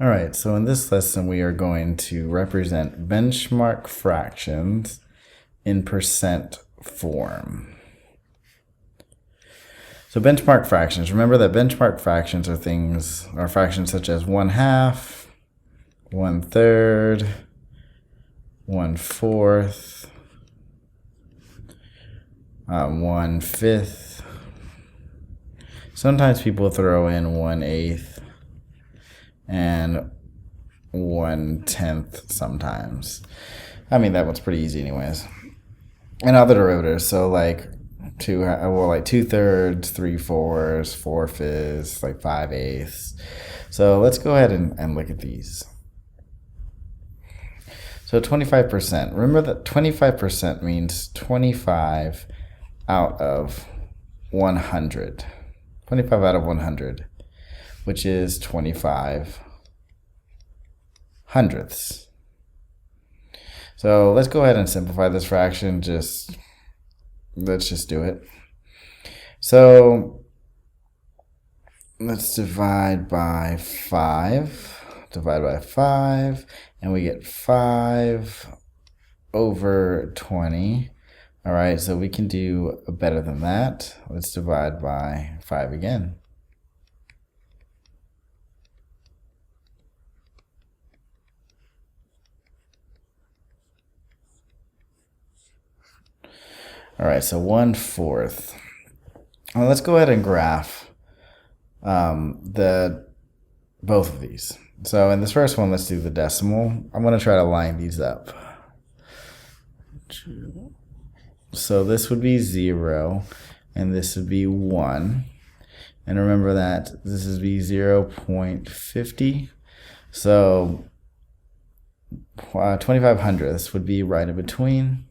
All right, so in this lesson, we are going to represent benchmark fractions in percent form. So benchmark fractions, remember that benchmark fractions are fractions such as 1/2, 1/3, 1/4, 1/5. Sometimes people throw in 1/8 and 1/10 sometimes. I mean, that one's pretty easy anyways. And other derivatives, so like 2/3, 3/4, 4/5, like 5/8. So let's go ahead and look at these. So 25%. Remember that 25% means 25 out of 100. 25 out of 100, which is 25 hundredths. So let's go ahead and simplify this fraction. Let's just do it. So let's divide by 5. Divide by 5, and we get 5/20. All right, so we can do better than that. Let's divide by 5 again. All right, so 1/4. Well, let's go ahead and graph both of these. So in this first one, let's do the decimal. I'm going to try to line these up. So this would be 0, and this would be 1. And remember that this would be 0.50. So 25 hundredths would be right in between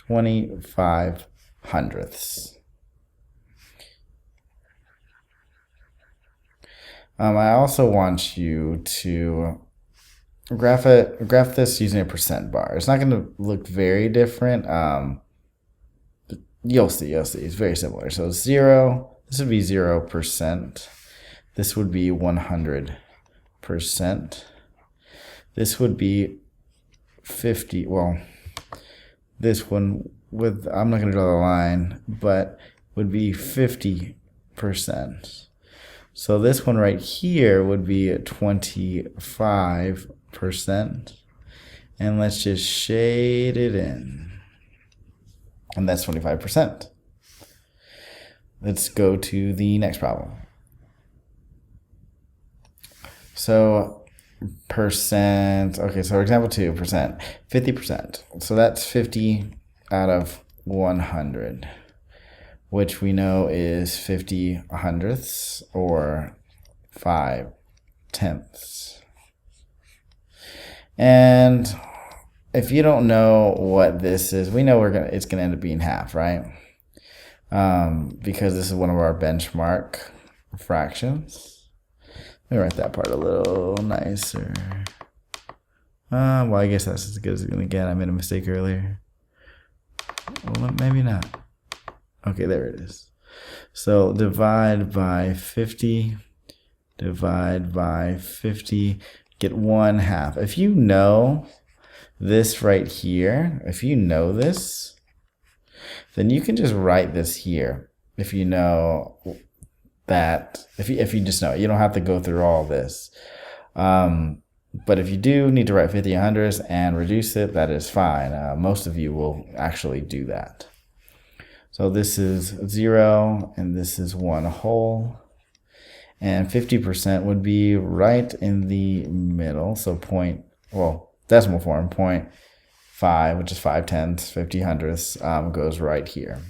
25 hundredths. I also want you to graph this using a percent bar. It's not going to look very different. You'll see. It's very similar. So 0, this would be 0%. This would be 100%. This would be 50. Well, this one I'm not going to draw the line, but would be 50%. So this one right here would be 25%. And let's just shade it in. And that's 25%. Let's go to the next problem. So percent, okay, so example 2, 50%. So that's 50 out of 100. Which we know is 50 hundredths or 5/10. And if you don't know what this is, we know it's gonna end up being half, right? Because this is one of our benchmark fractions. Let me write that part a little nicer. Well, I guess that's as good as it's gonna get. I made a mistake earlier. Well, maybe not. Okay, there it is. So divide by 50, divide by 50, get 1/2. If you know this right here, if you know this, then you can just write this here. If you know that, if you just know it, you don't have to go through all this. But if you do need to write 50 hundredths and reduce it, that is fine. Most of you will actually do that. So this is 0, and this is 1 whole. And 50% would be right in the middle. So decimal form, 0.5, which is 5/10, 50 hundredths, goes right here.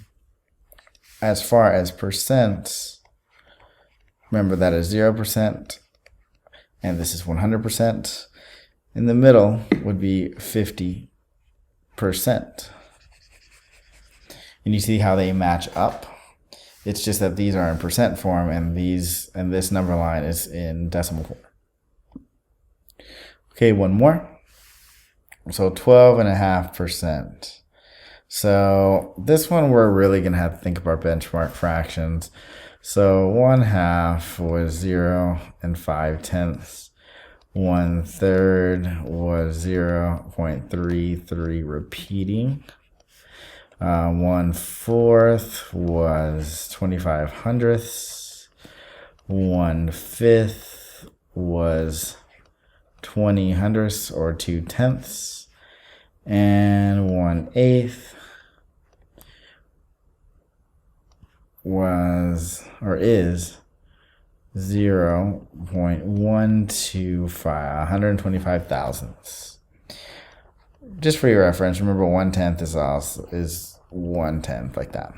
As far as percents, remember that is 0%, and this is 100%. In the middle would be 50%. And you see how they match up? It's just that these are in percent form and this number line is in decimal form. Okay, one more. So 12.5%. So this one we're really going to have to think of our benchmark fractions. So 1/2 was 0 and 5/10. 1/3 was 0.33 repeating. 1/4 was 25/100ths. 1/5 was 20/100ths or 2/10. And 1/8 was or is 0.125 125 thousandths. Just for your reference, remember 1/10 is 1/10, like that.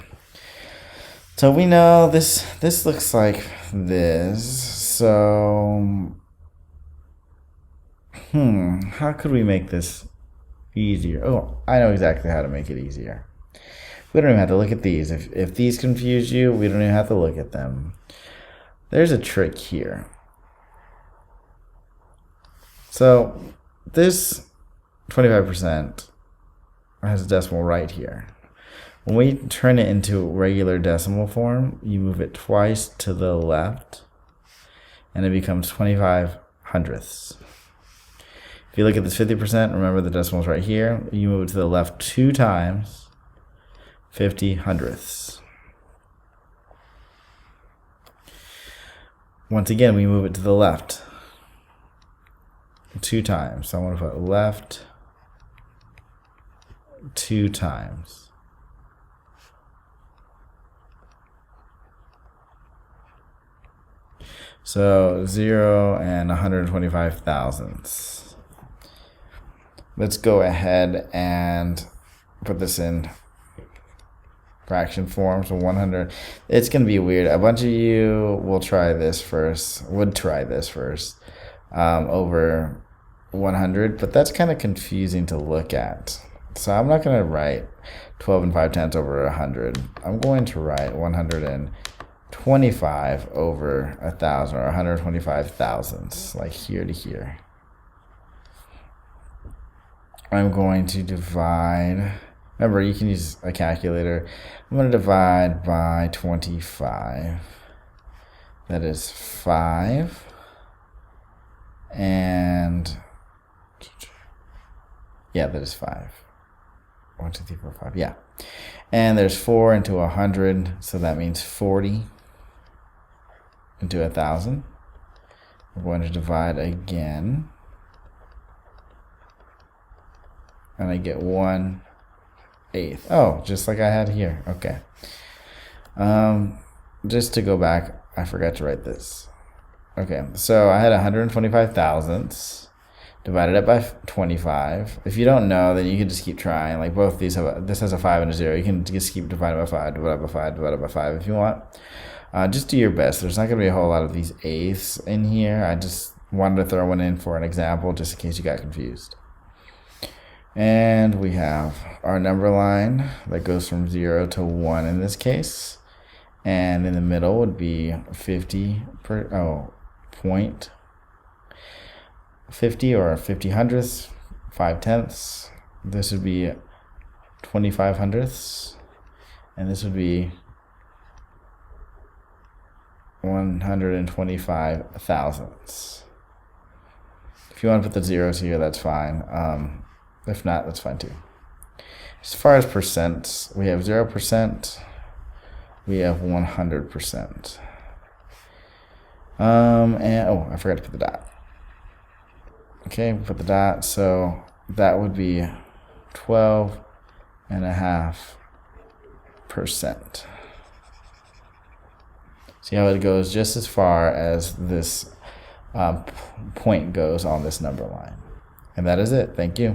So we know this looks like this. So how could we make this easier? Oh, I know exactly how to make it easier. We don't even have to look at these. If these confuse you, we don't even have to look at them. There's a trick here. So this 25% has a decimal right here. When we turn it into regular decimal form, you move it twice to the left, and it becomes 25/100ths. If you look at this 50%, remember the decimal's right here. You move it to the left 2 times, 50/100ths. Once again, we move it to the left 2 times. So I want to put left 2 times. So 0 and 125 thousandths. Let's go ahead and put this in fraction form. So 100. It's going to be weird. A bunch of you will try this first. Would try this first over 100, but that's kind of confusing to look at. So I'm not going to write 12 and 5/10 over 100. I'm going to write 125 over 1,000, or 125 thousandths, like here to here. I'm going to divide. Remember, you can use a calculator. I'm going to divide by 25. That is 5. And yeah, that is 5. 1, 2, 3, 4, 5. Yeah. And there's 4 into 100, so that means 40 into 1,000. We're going to divide again. And I get 1/8. Oh, just like I had here. Okay. Just to go back, I forgot to write this. Okay, so I had 125 thousandths. Divided it by 25. If you don't know, then you can just keep trying. Like both these have this has a 5 and a 0. You can just keep dividing by 5, divided by 5, divided by 5 if you want. Just do your best. There's not going to be a whole lot of these eighths in here. I just wanted to throw one in for an example, just in case you got confused. And we have our number line that goes from 0 to 1 in this case. And in the middle would be 50 or 50/100ths, 5/10. This would be 25/100ths, and this would be 125 thousandths. If you want to put the zeros here, that's fine. If not, that's fine too. As far as percents, we have 0%, we have 100%. And oh, I forgot to put the dot. Okay, we put the dot, so that would be 12.5%. See how it goes just as far as this point goes on this number line. And that is it. Thank you.